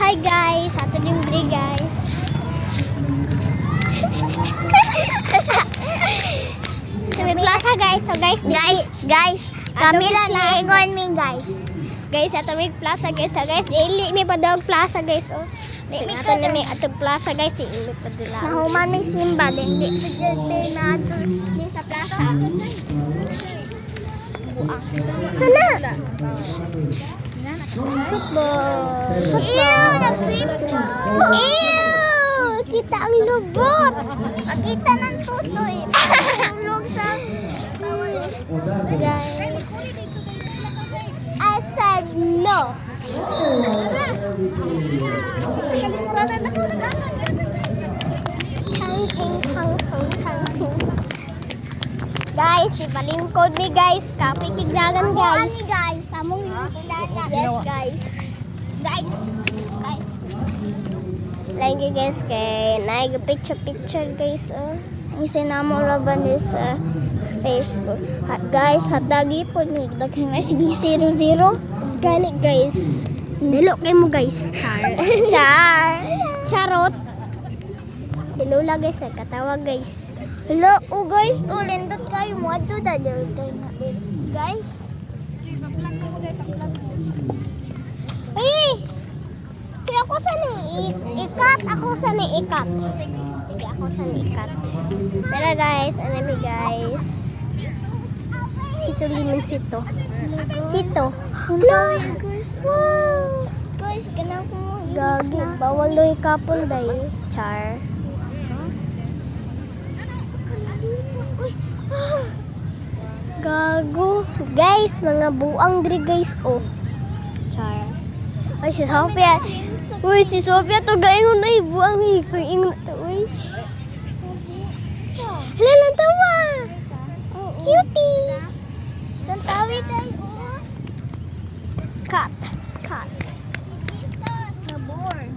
Hi guys, ato libre guys. Sa may plaza guys. So guys, kami lang liingon mi guys. Guys, ato may plaza guys. So guys, dili mi pa daw plaza guys. Oh. Di ato na may ato plaza guys, dili pa dila. Nahuman may simba din di na ato di sa plaza. Sana. Football. Ew! Kita ang lubot. Makita ng tutoy. Tulog sa guys. I said no. Guys, ipalingkod mi guys. Kapikigdagan guys. Guys, tamong yes guys. Guys. Lagi guys kay naig picture guys oh. Isa na mo laban sa Facebook. Guys, hatagi po mi daghan na sige 00. Gani guys. Dilo kay mo guys. Charot. Dilula guys, katawa guys. Hello, guys, lindot kayo mo ato dadal kay na guys. Kaya ako sa ikat. Sige, ako sa ikat. Tara guys, anami guys. Sito limang sito. Hello, guys. Wow. Guys, ganang ko. Gagi, bawal loy kapon day. Char. Gago. Guys, mga buang diri guys. Oh. Char. Ay, si Sophia. Uy, si Sophia to gaingon ay buang hikoy. Ingon to, uy. Hala lang tawa. Cutie. Lantawi tayo. Cut. Naborn.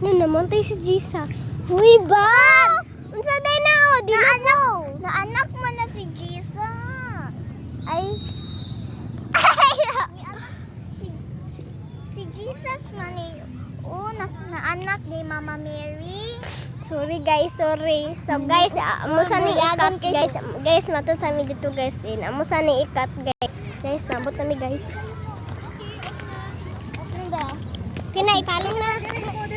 Naman tayo si Jesus. Uy, ba? Unsa day na o? Di na anak mo na si Jesus. Ay. Si Jesus man na anak ni Mama Mary. Sorry guys, sorry. So guys, amo sa ni ikat guys. Guys, mato sa mi dito guys din. Amo sa ni ikat guys. Guys, nabot na mi guys. Kinay palong na.